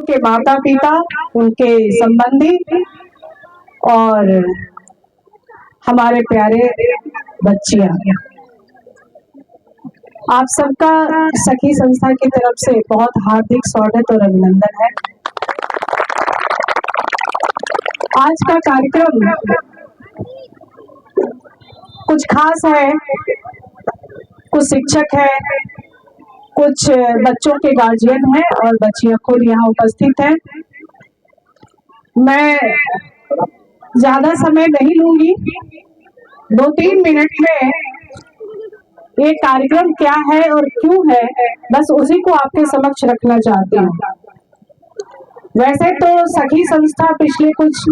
के माता पिता, उनके संबंधी और हमारे प्यारे बच्चियां, आप सबका सखी संस्था की तरफ से बहुत हार्दिक स्वागत और अभिनंदन है। आज का कार्यक्रम कुछ खास है, कुछ शिक्षक है, कुछ बच्चों के गार्जियन हैं और बच्चियां खुद यहाँ उपस्थित हैं। मैं ज्यादा समय नहीं लूंगी, 2-3 मिनट में ये कार्यक्रम क्या है और क्यों है, बस उसी को आपके समक्ष रखना चाहती हूँ। वैसे तो सखी संस्था पिछले कुछ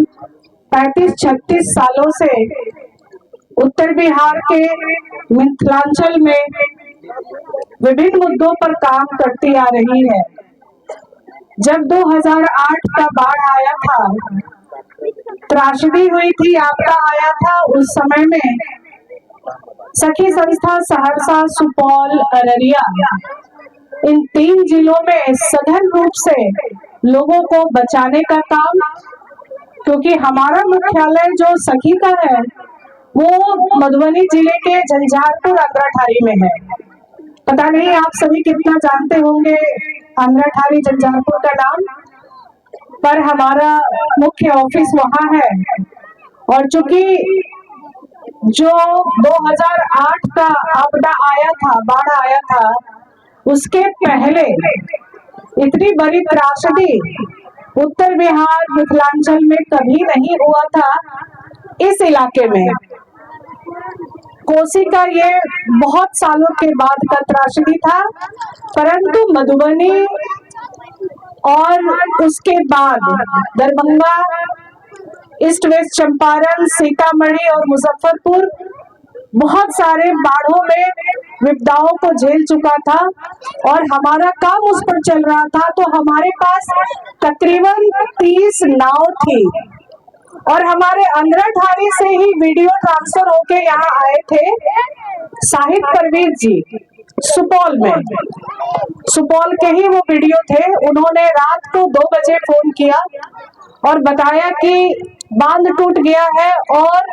35-36 सालों से उत्तर बिहार के मिथिलांचल में विभिन्न मुद्दों पर काम करती आ रही है। जब 2008 का बाढ़ आया था, त्रासदी हुई थी, आपदा आया था, उस समय में सखी संस्था सहरसा, सुपौल, अररिया, इन 3 जिलों में सघन रूप से लोगों को बचाने का काम, क्योंकि हमारा मुख्यालय जो सखी का है वो मधुबनी जिले के झंझारपुर अंग्राठारी में है। पता नहीं आप सभी कितना जानते होंगे अंग्राठारी झंझारपुर का नाम, पर हमारा मुख्य ऑफिस वहां है। और चूंकि जो 2008 का आपदा आया था, बाढ़ आया था, उसके पहले इतनी बड़ी त्रासदी उत्तर बिहार मिथिलांचल में कभी नहीं हुआ था। इस इलाके में कोसी का ये बहुत सालों के बाद का त्रासदी था, परंतु मधुबनी और उसके बाद दरभंगा, ईस्ट वेस्ट चंपारण, सीतामढ़ी और मुजफ्फरपुर बहुत सारे बाढ़ों में विपदाओं को झेल चुका था और हमारा काम उस पर चल रहा था। तो हमारे पास तकरीबन 30 नाव थी और हमारे अंग्राठारी से ही वीडियो ट्रांसफर होके यहाँ आए थे साहिब परवीर जी, सुपौल में, सुपौल के ही वो वीडियो थे। उन्होंने रात को 2 बजे फोन किया और बताया कि बांध टूट गया है और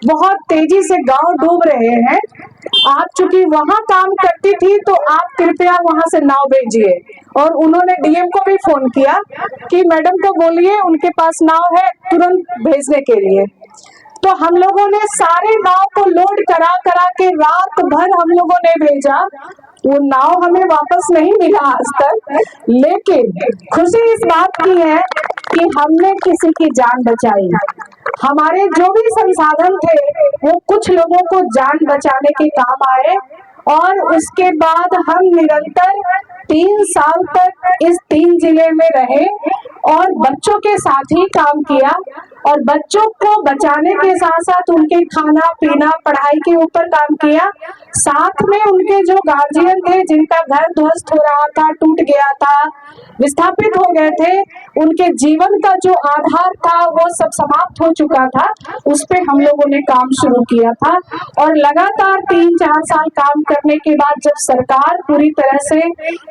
बहुत तेजी से गांव डूब रहे हैं। आप चूंकि वहां काम करती थी तो आप कृपया वहां से नाव भेजिए। और उन्होंने डीएम को भी फोन किया कि मैडम को बोलिए उनके पास नाव है, तुरंत भेजने के लिए। तो हम लोगों ने सारे नाव को लोड करा के रात भर हम लोगों ने भेजा। वो नाव हमें वापस नहीं मिला आज तक, लेकिन खुशी इस बात की है कि हमने किसी की जान बचाई। हमारे जो भी संसाधन थे वो कुछ लोगों को जान बचाने के काम आए और उसके बाद हम निरंतर 3 साल तक इस 3 जिले में रहे और बच्चों के साथ ही काम किया और बच्चों को बचाने के साथ साथ उनके खाना पीना पढ़ाई के ऊपर काम किया। साथ में उनके जो गार्जियन थे जिनका घर ध्वस्त हो रहा था, टूट गया था, विस्थापित हो गए थे, उनके जीवन का जो आधार था वो सब समाप्त हो चुका था, उस पे हम लोगों ने काम शुरू किया था। और लगातार 3-4 साल काम करने के बाद जब सरकार पूरी तरह से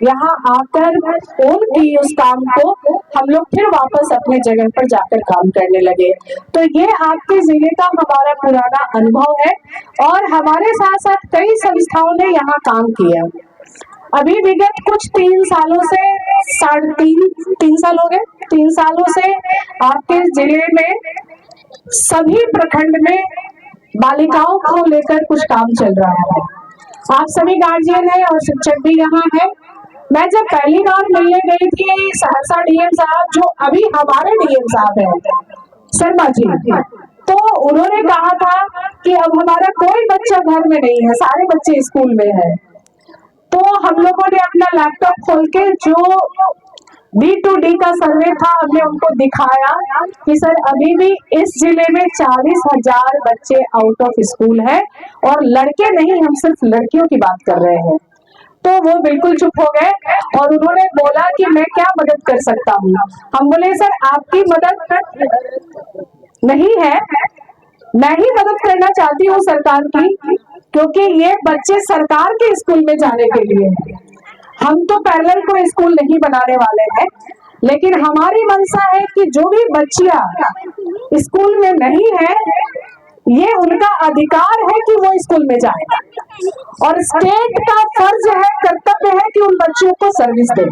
यहाँ आकर ओन की उस काम को, हम लोग फिर वापस अपने जगह पर जाकर काम करने लगे। तो ये आपके जिले का हमारा पुराना अनुभव है और हमारे साथ साथ कई संस्थाओं ने यहाँ काम किया। अभी विगत कुछ 3 सालों से 3 साल हो गए, 3 सालों से आपके जिले में सभी प्रखंड में बालिकाओं को लेकर कुछ काम चल रहा है। आप सभी गार्जियन हैं और शिक्षक भी यहाँ हैं। मैं जब पहली बार मिलने गई थी सहरसा डीएम साहब, जो अभी हमारे डीएम साहब हैं, शर्मा जी, तो उन्होंने कहा था कि अब हमारा कोई बच्चा घर में नहीं है, सारे बच्चे स्कूल में हैं। तो हम लोगों ने अपना लैपटॉप खोल के जो D2D का सर्वे था हमने उनको दिखाया कि सर अभी भी इस जिले में 40,000 बच्चे आउट ऑफ स्कूल है और लड़के नहीं, हम सिर्फ लड़कियों की बात कर रहे हैं। तो वो बिल्कुल चुप हो गए और उन्होंने बोला कि मैं क्या मदद कर सकता हूँ। हम बोले सर आपकी मदद नहीं है, मैं ही मदद करना चाहती हूँ सरकार की, क्योंकि ये बच्चे सरकार के स्कूल में जाने के लिए हैं। हम तो पैरेलल कोई स्कूल नहीं बनाने वाले हैं, लेकिन हमारी मंशा है कि जो भी बच्चियां स्कूल में नहीं है, ये उनका अधिकार है कि वो स्कूल में जाए, और स्टेट का फर्ज है, कर्तव्य है कि उन बच्चियों को सर्विस दे।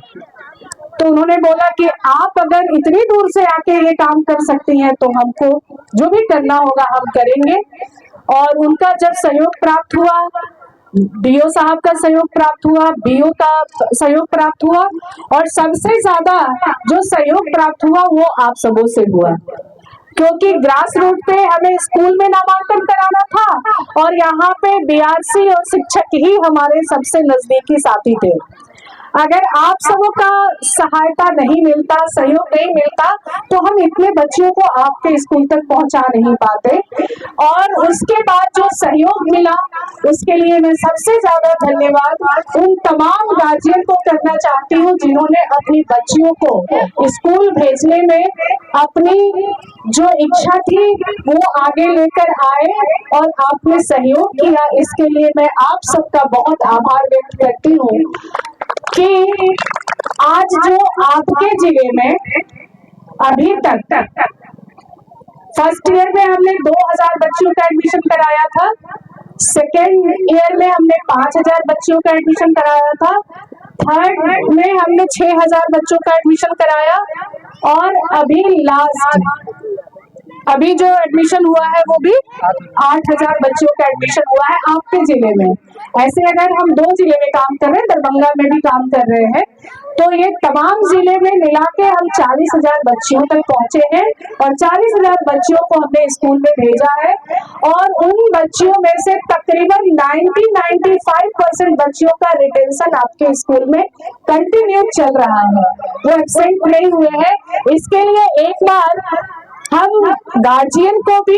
तो उन्होंने बोला कि आप अगर इतनी दूर से आके ये काम कर सकती हैं तो हमको जो भी करना होगा हम करेंगे। और उनका जब सहयोग प्राप्त हुआ, डीओ साहब का सहयोग प्राप्त हुआ, बीओ का सहयोग प्राप्त हुआ, और सबसे ज्यादा जो सहयोग प्राप्त हुआ वो आप सबों से हुआ, क्योंकि ग्रास रूट पे हमें स्कूल में नामांकन कराना था और यहाँ पे बीआरसी और शिक्षक ही हमारे सबसे नजदीकी साथी थे। अगर आप सबों का सहायता नहीं मिलता, सहयोग नहीं मिलता, तो हम इतने बच्चों को आपके स्कूल तक पहुंचा नहीं पाते। और उसके बाद जो सहयोग मिला उसके लिए मैं सबसे ज्यादा धन्यवाद उन तमाम गार्जियन को करना चाहती हूँ जिन्होंने अपनी बच्चियों को स्कूल भेजने में अपनी जो इच्छा थी वो आगे लेकर आए और आपने सहयोग किया। इसके लिए मैं आप सबका बहुत आभार व्यक्त करती हूँ कि आज जो आपके जिले में अभी तक फर्स्ट ईयर में हमने 2000 बच्चियों का एडमिशन कराया था, सेकेंड ईयर में हमने 5000 बच्चियों का एडमिशन कराया था, थर्ड में हमने 6000 बच्चों का एडमिशन कराया, और अभी जो एडमिशन हुआ है वो भी 8000 बच्चों का एडमिशन हुआ है आपके जिले में। ऐसे अगर हम 2 जिले में काम कर रहे हैं, दरभंगा में भी काम कर रहे हैं, तो ये तमाम जिले में मिला के हम 40000 बच्चियों तक पहुंचे हैं और 40000 बच्चियों को हमने स्कूल में भेजा है। और उन बच्चियों में से तकरीबन 90-95% बच्चियों का रिटेंशन आपके स्कूल में कंटिन्यू चल रहा है, वो एब्सेंट नहीं हुए हैं। इसके लिए एक बार हम गार्जियन को भी,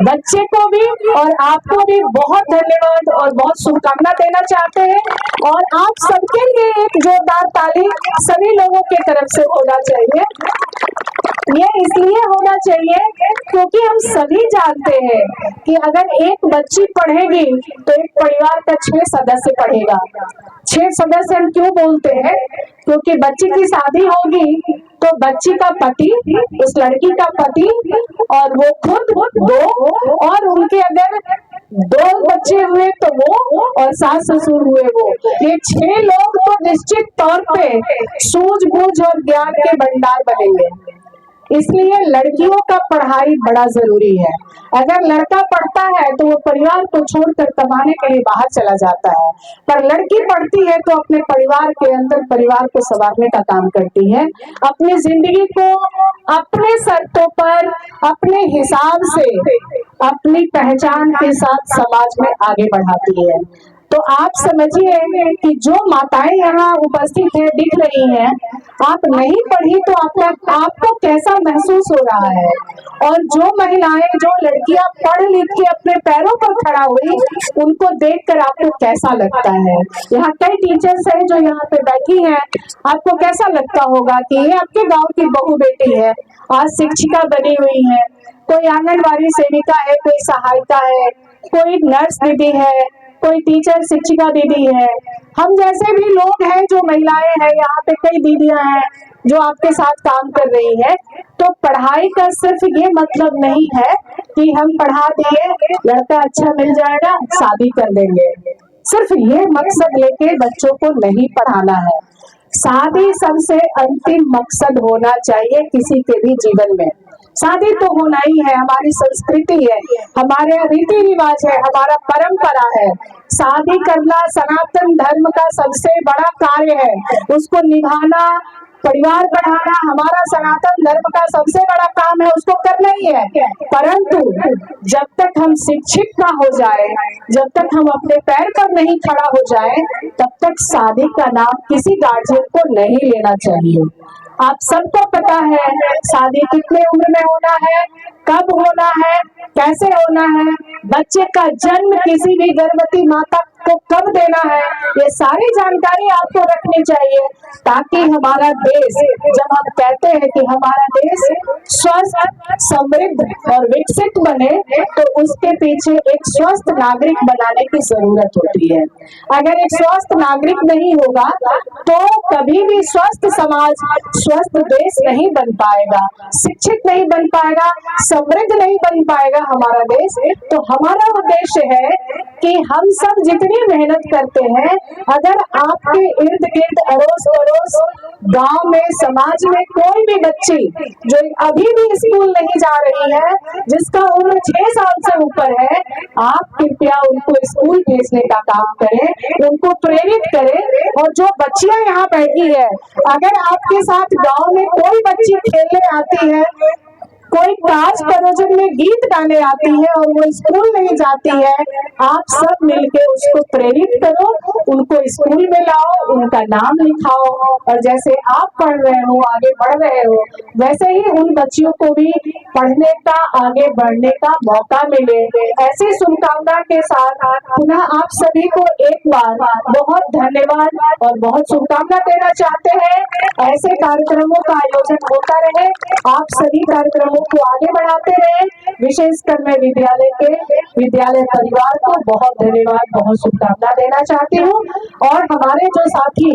बच्चे को भी और आपको भी बहुत धन्यवाद और बहुत शुभकामना देना चाहते हैं। और आप सबके लिए एक जोरदार ताली सभी लोगों की तरफ से होना चाहिए। ये इसलिए होना चाहिए क्योंकि हम सभी जानते हैं कि अगर एक बच्ची पढ़ेगी तो एक परिवार का 6 सदस्य पढ़ेगा। 6 सदस्य हम क्यों बोलते हैं? क्योंकि बच्ची की शादी होगी तो बच्ची का पति, उस लड़की का पति और वो खुद 2, और उनके अगर 2 बच्चे हुए तो वो, और सास ससुर हुए वो, ये 6 लोग तो निश्चित तौर पे सूझबूझ और ज्ञान के भंडार बनेंगे। इसलिए लड़कियों का पढ़ाई बड़ा जरूरी है। अगर लड़का पढ़ता है तो वो परिवार को छोड़कर कमाने के लिए बाहर चला जाता है, पर लड़की पढ़ती है तो अपने परिवार के अंदर परिवार को संवारने का काम करती है, अपनी जिंदगी को अपने शर्तों पर, अपने हिसाब से, अपनी पहचान के साथ समाज में आगे बढ़ाती है। तो आप समझिए कि जो माताएं यहाँ उपस्थित है, दिख रही हैं, आप नहीं पढ़ी तो आपको कैसा महसूस हो रहा है, और जो महिलाएं, जो लड़कियां पढ़ लिख के अपने पैरों पर खड़ा हुई, उनको देखकर आपको कैसा लगता है। यहाँ कई टीचर्स हैं जो यहाँ पे बैठी हैं, आपको कैसा लगता होगा कि ये आपके गांव की बहू बेटी है, आज शिक्षिका बनी हुई है, कोई आंगनबाड़ी सेविका है, कोई सहायिका है, कोई नर्स दीदी है, कोई टीचर शिक्षिका दीदी है। हम जैसे भी लोग हैं जो महिलाएं हैं, यहाँ पे कई दीदियां हैं जो आपके साथ काम कर रही है। तो पढ़ाई का सिर्फ ये मतलब नहीं है कि हम पढ़ा दिए, लड़का अच्छा मिल जाएगा, शादी कर देंगे, सिर्फ ये मकसद लेके बच्चों को नहीं पढ़ाना है। शादी सबसे अंतिम मकसद होना चाहिए किसी के भी जीवन में। शादी तो होना ही है, हमारी संस्कृति है, हमारे रीति रिवाज है, हमारा परंपरा है। शादी करना सनातन धर्म का सबसे बड़ा कार्य है, उसको निभाना, परिवार बढ़ाना हमारा सनातन धर्म का सबसे बड़ा काम है, उसको करना ही है। परंतु जब तक हम शिक्षित ना हो जाए, जब तक हम अपने पैर पर नहीं खड़ा हो जाए, तब तक शादी का नाम किसी गार्जियन को नहीं लेना चाहिए। आप सबको पता है शादी कितने उम्र में होना है, कब होना है, कैसे होना है। बच्चे का जन्म किसी भी गर्भवती माता को कब देना है, ये सारी जानकारी आपको रखनी चाहिए, ताकि हमारा देश, जब हम कहते हैं कि हमारा देश स्वस्थ, समृद्ध और विकसित बने, तो उसके पीछे एक स्वस्थ नागरिक बनाने की जरूरत होती है। अगर एक स्वस्थ नागरिक नहीं होगा तो कभी भी स्वस्थ समाज, स्वस्थ देश नहीं बन पाएगा, शिक्षित नहीं बन पाएगा, समृद्ध नहीं बन पाएगा हमारा देश। तो हमारा उद्देश्य है कि हम सब जितनी मेहनत करते हैं, अगर आपके इर्द गिर्द, अड़ोस पड़ोस, गांव में, समाज में कोई भी बच्ची जो अभी भी स्कूल नहीं जा रही है, जिसका उम्र 6 साल से ऊपर है, आप कृपया उनको स्कूल भेजने का काम करें, उनको प्रेरित करें। और जो बच्चियां यहाँ बैठी है, अगर आपके साथ गांव में कोई बच्ची खेलने आती है, कोई कार्य प्रयोजन में गीत गाने आती है और वो स्कूल नहीं जाती है, आप सब मिलके उसको प्रेरित करो, उनको स्कूल में लाओ, उनका नाम लिखाओ, और जैसे आप पढ़ रहे हो, आगे बढ़ रहे हो, वैसे ही उन बच्चियों को भी पढ़ने का, आगे बढ़ने का मौका मिले। ऐसी शुभकामना के साथ पुनः आप सभी को एक बार बहुत धन्यवाद और बहुत शुभकामना देना चाहते हैं। ऐसे कार्यक्रमों का आयोजन होता रहे, आप सभी कार्यक्रमों को आगे बढ़ाते रहे। विशेषकर मैं विद्यालय परिवार को बहुत धन्यवाद, बहुत शुभकामना देना चाहती हूँ। और हमारे जो साथी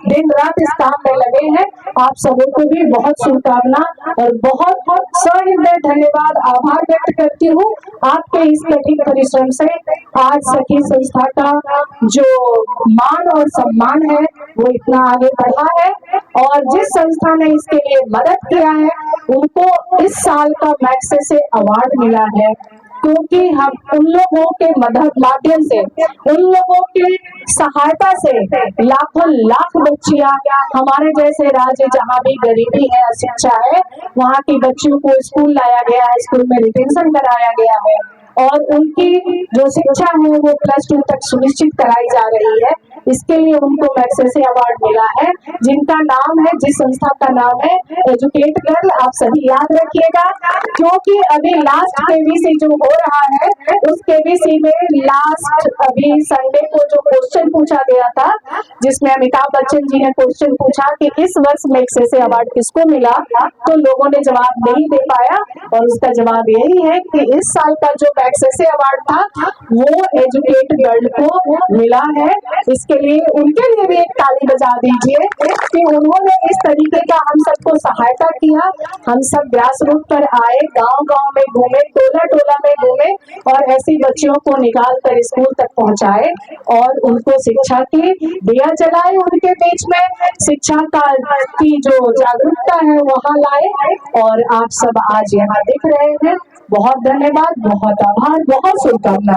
दिन रात इस काम में लगे हैं, आप सबों को भी बहुत शुभकामना और बहुत बहुत सहृदय धन्यवाद, आभार व्यक्त करती हूँ। आपके इस कठिन परिश्रम से आज सखी संस्था का जो मान और सम्मान है वो इतना आगे बढ़ा है, और जिस संस्था ने इसके लिए मदद किया है उनको इस साल का मैग्सेसे अवार्ड मिला है, क्योंकि हम उन लोगों के माध्यम से, उन लोगों की सहायता से लाखों लाख बच्चियां, हमारे जैसे राज्य जहाँ भी गरीबी है, अशिक्षा है, वहाँ की बच्चियों को स्कूल लाया गया है, स्कूल में रिटेंशन कराया गया है, और उनकी जो शिक्षा है वो +2 तक सुनिश्चित कराई जा रही है। इसके लिए उनको मैग्सेसे अवार्ड मिला है, जिनका नाम है, जिस संस्था का नाम है एजुकेट गर्ल। आप सभी याद रखिएगा, क्योंकि अभी लास्ट केबीसी जो हो रहा है, उस केबीसी में लास्ट अभी संडे को जो क्वेश्चन पूछा गया था, जिसमें अमिताभ बच्चन जी ने क्वेश्चन पूछा कि इस वर्ष मैग्सेसे अवार्ड किसको मिला, तो लोगों ने जवाब नहीं दे पाया, और उसका जवाब यही है कि इस साल का जो मैग्सेसे अवार्ड था वो एजुकेट गर्ल को मिला है। इसके लिए उनके लिए भी एक ताली बजा दीजिए कि उन्होंने इस तरीके का हम सबको सहायता किया। हम सब ग्रास रूट पर आए, गांव-गांव में घूमे, टोला-टोला में घूमे, और ऐसी बच्चियों को निकाल कर स्कूल तक पहुंचाए और उनको शिक्षा की दिया जलाए, उनके बीच में शिक्षा की जो जागरूकता है वहां लाए, और आप सब आज यहाँ दिख रहे हैं। बहुत धन्यवाद, बहुत आभार, बहुत शुभकामना।